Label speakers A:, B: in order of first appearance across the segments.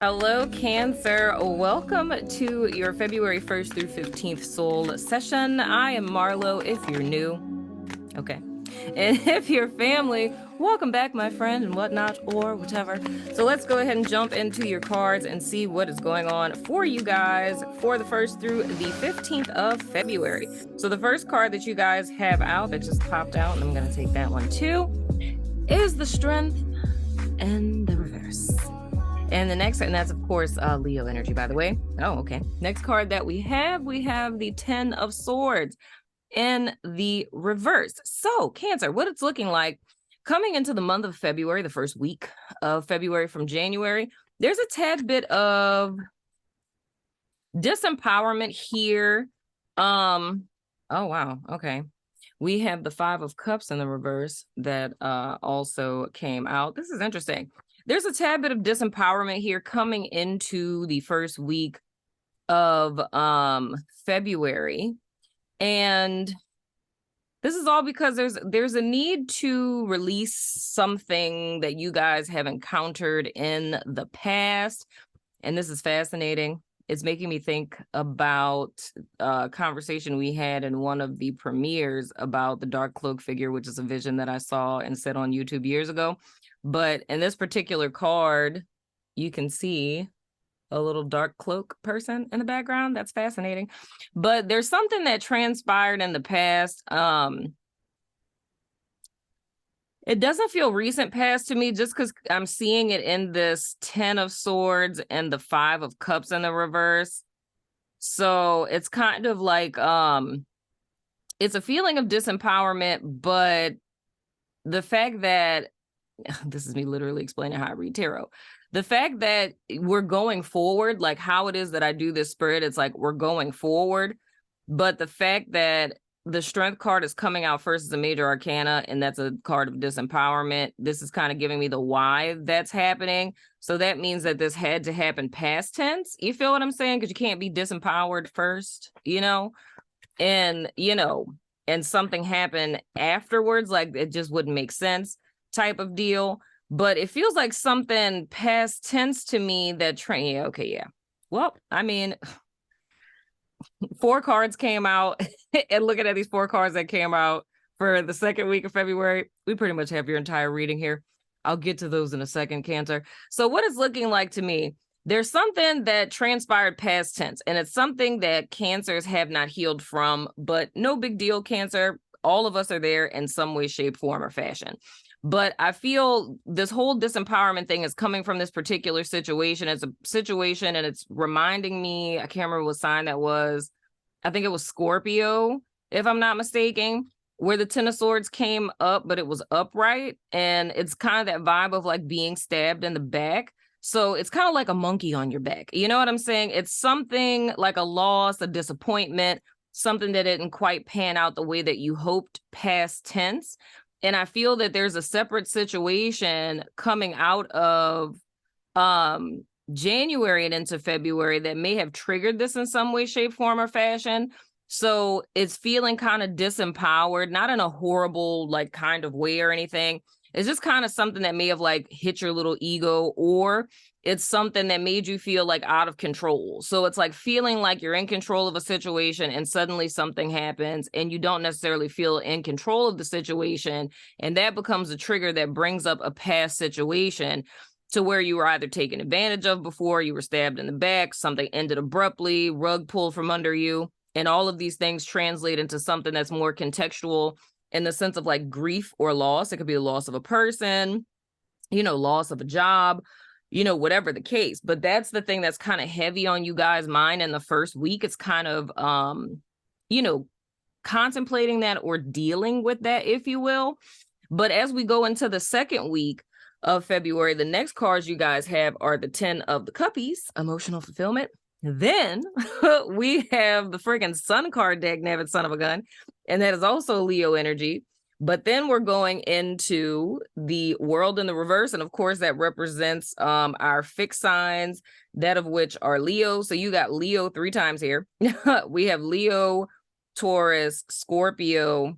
A: Hello, Cancer. Welcome to your February 1st through 15th soul session. I am Marlo if you're new. Okay. And if you're family, welcome back, my friend, and whatnot, or whatever. So let's go ahead and jump into your cards and see what is going on for you guys for the 1st through the 15th of February. So the first card that you guys have out that just popped out, and I'm going to take that one too, is the Strength and the Reverse. And the next, and that's of course Leo energy, by the way. Oh, okay. Next card that we have the 10 of Swords in the reverse. So Cancer, what it's looking like coming into the month of February, the first week of February from January, there's a tad bit of disempowerment here. Oh, wow. Okay. We have the 5 of Cups in the reverse that also came out. This is interesting. There's a tad bit of disempowerment here coming into the first week of February. And this is all because there's a need to release something that you guys have encountered in the past. And this is fascinating. It's making me think about a conversation we had in one of the premieres about the dark cloak figure, which is a vision that I saw and said on YouTube years ago. But in this particular card, you can see a little dark cloak person in the background. That's fascinating. But there's something that transpired in the past. It doesn't feel recent past to me just because I'm seeing it in this 10 of Swords and the 5 of Cups in the reverse. So it's kind of like it's a feeling of disempowerment, but the fact that this is me literally explaining how I read tarot. The fact that we're going forward, like how it is that I do this spirit, it's like we're going forward. But the fact that the Strength card is coming out first as a major arcana, and that's a card of disempowerment. This is kind of giving me the why that's happening. So that means that this had to happen past tense. You feel what I'm saying? Because you can't be disempowered first, and something happened afterwards. Like it just wouldn't make sense type of deal. But it feels like something past tense to me that yeah. Well, I mean, 4 cards came out, and looking at these 4 cards that came out for the second week of February, we pretty much have your entire reading here. I'll get to those in a second, Cancer. So what it's looking like to me, there's something that transpired past tense, and it's something that Cancers have not healed from, but no big deal, Cancer. All of us are there in some way, shape, form, or fashion. But I feel this whole disempowerment thing is coming from this particular situation. It's a situation, and it's reminding me, I can't remember what sign that was. I think it was Scorpio, if I'm not mistaken, where the 10 of Swords came up, but it was upright. And it's kind of that vibe of like being stabbed in the back. So it's kind of like a monkey on your back. You know what I'm saying? It's something like a loss, a disappointment, something that didn't quite pan out the way that you hoped past tense. And I feel that there's a separate situation coming out of January and into February that may have triggered this in some way, shape, form, or fashion. So it's feeling kind of disempowered, not in a horrible, like, kind of way or anything. It's just kind of something that may have like hit your little ego, or it's something that made you feel like out of control. So it's like feeling like you're in control of a situation and suddenly something happens and you don't necessarily feel in control of the situation. And that becomes a trigger that brings up a past situation to where you were either taken advantage of before, you were stabbed in the back, something ended abruptly, rug pulled from under you. And all of these things translate into something that's more contextual in the sense of like grief or loss. It could be the loss of a person, loss of a job, whatever the case. But that's the thing that's kind of heavy on you guys' mind in the first week. It's kind of, contemplating that or dealing with that, if you will. But as we go into the second week of February, the next cards you guys have are the 10 of the Cuppies, emotional fulfillment. Then we have the freaking Sun card, dagnabbit son of a gun, and that is also Leo energy. But then we're going into the World in the reverse, and of course that represents our fixed signs, that of which are Leo. So you got Leo 3 times here. We have Leo, Taurus, Scorpio,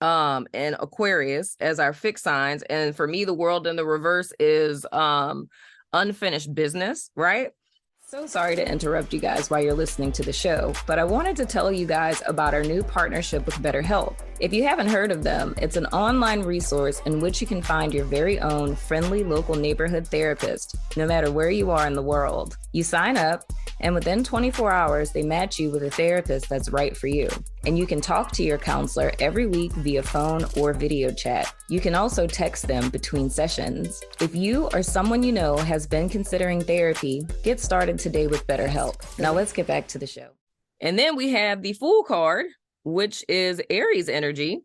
A: and Aquarius as our fixed signs. And for me, the World in the reverse is unfinished business, right? So sorry to interrupt you guys while you're listening to the show, but I wanted to tell you guys about our new partnership with BetterHelp. If you haven't heard of them, it's an online resource in which you can find your very own friendly local neighborhood therapist, no matter where you are in the world. You sign up, and within 24 hours, they match you with a therapist that's right for you. And you can talk to your counselor every week via phone or video chat. You can also text them between sessions. If you or someone you know has been considering therapy, get started today with BetterHelp. Now let's get back to the show. And then we have the Fool card, which is Aries energy.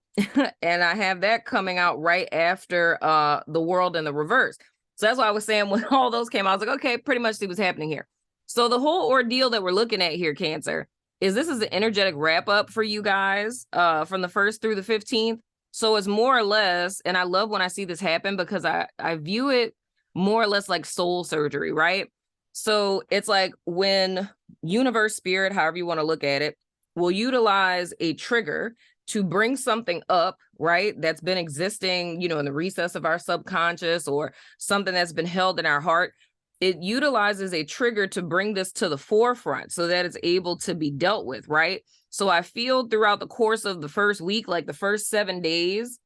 A: And I have that coming out right after the World in the reverse. So that's why I was saying when all those came out, I was like, okay, pretty much see what's happening here. So the whole ordeal that we're looking at here, Cancer, is this is an energetic wrap up for you guys from the 1st through the 15th. So it's more or less, and I love when I see this happen because I view it more or less like soul surgery, right? So it's like when universe, spirit, however you want to look at it, will utilize a trigger to bring something up, right? That's been existing, in the recess of our subconscious or something that's been held in our heart. It utilizes a trigger to bring this to the forefront so that it's able to be dealt with, right? So I feel throughout the course of the first week, like the first 7 days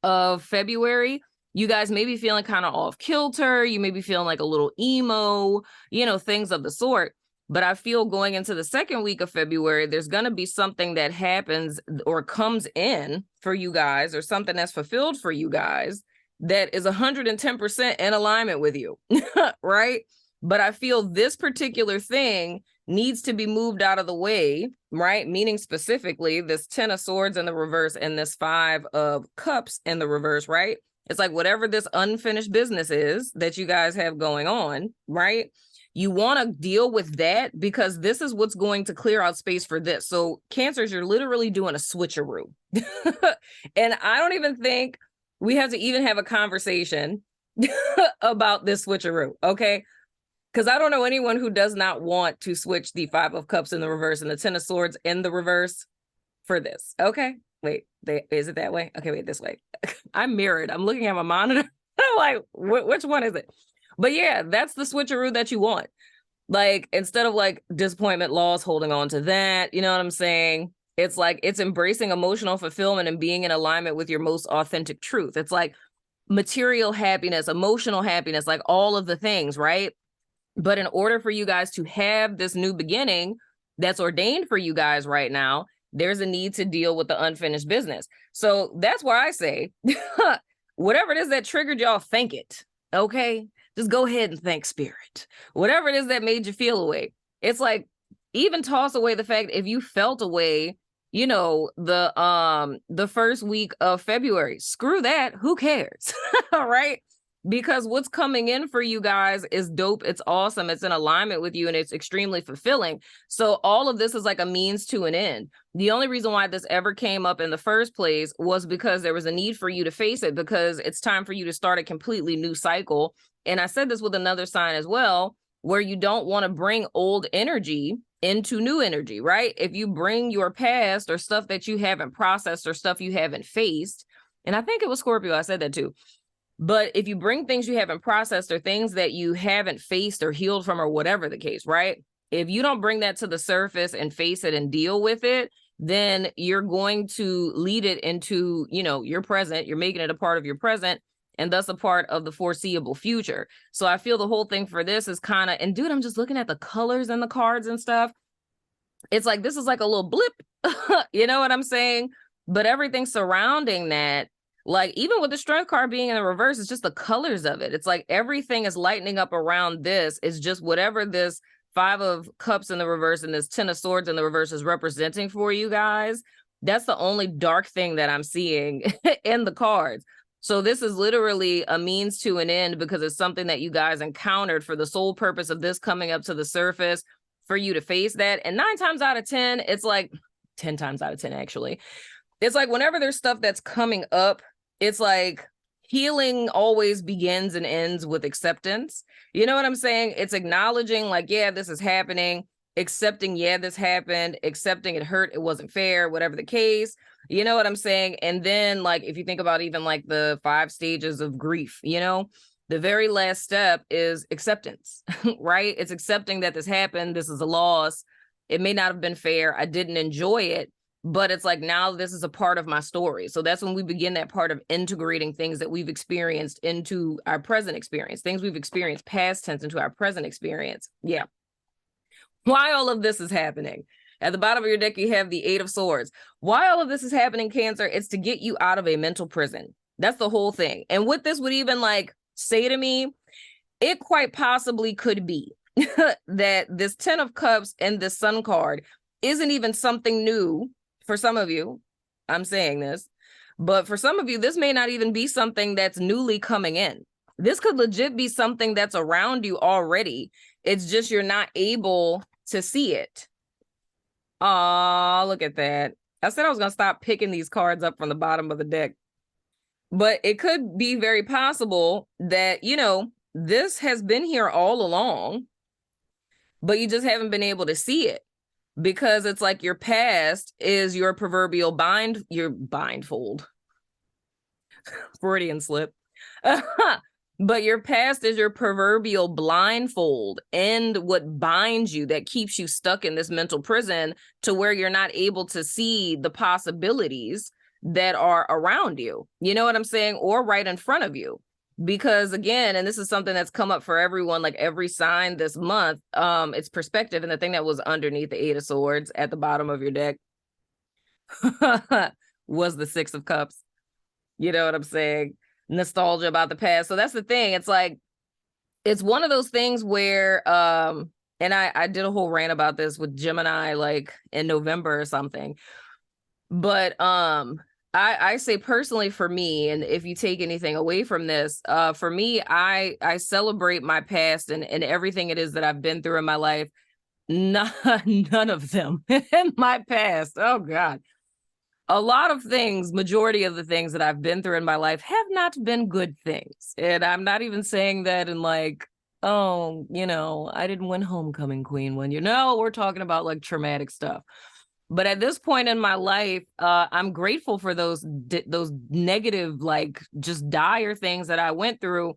A: of February, you guys may be feeling kind of off kilter. You may be feeling like a little emo, things of the sort. But I feel going into the second week of February, there's going to be something that happens or comes in for you guys or something that's fulfilled for you guys that is 110% in alignment with you, right? But I feel this particular thing needs to be moved out of the way, right? Meaning specifically this 10 of Swords in the reverse and this 5 of Cups in the reverse, right? It's like whatever this unfinished business is that you guys have going on, right? You want to deal with that because this is what's going to clear out space for this. So Cancers, you're literally doing a switcheroo. And I don't even think we have to even have a conversation about this switcheroo, okay? Because I don't know anyone who does not want to switch the 5 of Cups in the reverse and the 10 of Swords in the reverse for this, okay? Wait, is it that way? Okay, wait, this way. I'm mirrored. I'm looking at my monitor. I'm like, which one is it? But yeah, that's the switcheroo that you want. Like, instead of like disappointment, loss, holding on to that, you know what I'm saying? It's like it's embracing emotional fulfillment and being in alignment with your most authentic truth. It's like material happiness, emotional happiness, like all of the things, right? But in order for you guys to have this new beginning that's ordained for you guys right now, there's a need to deal with the unfinished business. So that's why I say, whatever it is that triggered y'all, thank it, okay? Just go ahead and thank spirit. Whatever it is that made you feel away. It's like, even toss away the fact if you felt away, the first week of February, screw that. Who cares? All right. Because what's coming in for you guys is dope. It's awesome. It's in alignment with you and it's extremely fulfilling. So all of this is like a means to an end. The only reason why this ever came up in the first place was because there was a need for you to face it because it's time for you to start a completely new cycle. And I said this with another sign as well, where you don't want to bring old energy into new energy, right? If you bring your past or stuff that you haven't processed or stuff you haven't faced, and I think it was Scorpio, I said that too. But if you bring things you haven't processed or things that you haven't faced or healed from or whatever the case, right? If you don't bring that to the surface and face it and deal with it, then you're going to lead it into, your present. You're making it a part of your present and thus a part of the foreseeable future. So I feel the whole thing for this is kind of, and dude, I'm just looking at the colors and the cards and stuff. It's like, this is like a little blip, you know what I'm saying? But everything surrounding that, like even with the Strength card being in the reverse, it's just the colors of it. It's like everything is lightening up around this. It's just whatever this 5 of Cups in the reverse and this 10 of Swords in the reverse is representing for you guys. That's the only dark thing that I'm seeing in the cards. So this is literally a means to an end because it's something that you guys encountered for the sole purpose of this coming up to the surface for you to face that. And 9 times out of 10, it's like 10 times out of 10, actually. It's like whenever there's stuff that's coming up, it's like healing always begins and ends with acceptance. You know what I'm saying? It's acknowledging like, yeah, this is happening, accepting, yeah, this happened, accepting it hurt, it wasn't fair, whatever the case. You know what I'm saying? And then like, if you think about even like the 5 stages of grief, the The very last step is acceptance, right? It's accepting that this happened. This is a loss. It may not have been fair. I didn't enjoy it, but it's like, now this is a part of my story. So that's when we begin that part of integrating things that we've experienced into our present experience, things we've experienced past tense into our present experience. Yeah. Why all of this is happening. At the bottom of your deck, you have the Eight of Swords. Why all of this is happening, Cancer? It's to get you out of a mental prison. That's the whole thing. And what this would even like say to me, it quite possibly could be that this 10 of Cups and this Sun card isn't even something new for some of you. I'm saying this, but for some of you, this may not even be something that's newly coming in. This could legit be something that's around you already. It's just you're not able to see it. Oh, look at that. I said I was going to stop picking these cards up from the bottom of the deck. But it could be very possible that, you know, this has been here all along, but you just haven't been able to see it because it's like your past is your proverbial blindfold. Freudian slip. But your past is your proverbial blindfold and what binds you, that keeps you stuck in this mental prison to where you're not able to see the possibilities that are around you. You know what I'm saying? Or right in front of you. Because again, and this is something that's come up for everyone, like every sign this month, it's perspective. And the thing that was underneath the Eight of Swords at the bottom of your deck was the Six of Cups. You know what I'm saying? Nostalgia about the past. So that's the thing. It's like, it's one of those things where, and I did a whole rant about this with Gemini, like in November or something. But I say personally for me, and if you take anything away from this, for me, I celebrate my past and everything it is that I've been through in my life. None of them in my past. Oh God. A lot of things, majority of the things that I've been through in my life have not been good things. And I'm not even saying that in like, oh, you know, I didn't win homecoming queen one year. No, we're talking about like traumatic stuff. But at this point in my life, I'm grateful for those negative, like just dire things that I went through,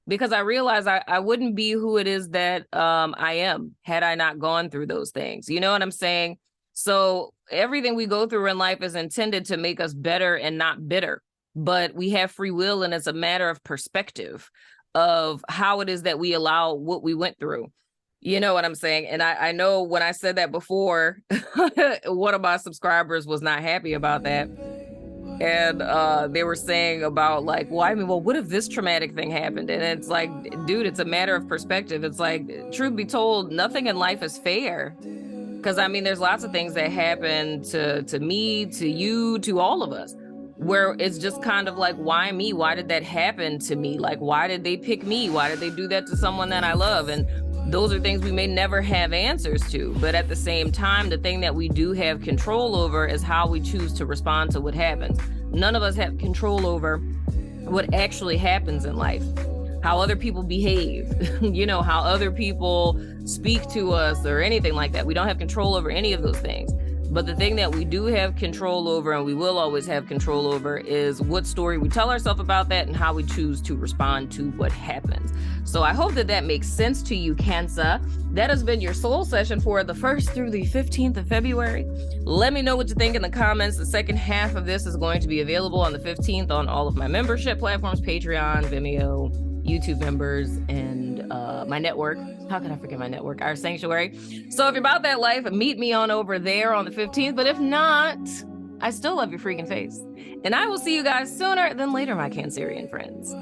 A: because I realized I wouldn't be who it is that I am had I not gone through those things. You know what I'm saying? So everything we go through in life is intended to make us better and not bitter. But we have free will, and it's a matter of perspective of how it is that we allow what we went through. You know what I'm saying? And I know when I said that before, one of my subscribers was not happy about that. And they were saying about like, well, I mean, well, what if this traumatic thing happened? And it's like, dude, it's a matter of perspective. It's like, truth be told, nothing in life is fair. Because, I mean, there's lots of things that happen to me, to you, to all of us, where it's just kind of like, why me? Why did that happen to me? Like, why did they pick me? Why did they do that to someone that I love? And those are things we may never have answers to. But at the same time, the thing that we do have control over is how we choose to respond to what happens. None of us have control over what actually happens in life, how other people behave, you know, how other people speak to us or anything like that. We don't have control over any of those things. But the thing that we do have control over, and we will always have control over, is what story we tell ourselves about that and how we choose to respond to what happens. So I hope that makes sense to you, Cancer. That has been your soul session for the 1st through the 15th of February. Let me know what you think in the comments. The second half of this is going to be available on the 15th on all of my membership platforms, Patreon, Vimeo, YouTube members, and my network. How can I forget my network? Our Sanctuary. So if you're about that life, meet me on over there on the 15th. But if not, I still love your freaking face. And I will see you guys sooner than later, my Cancerian friends.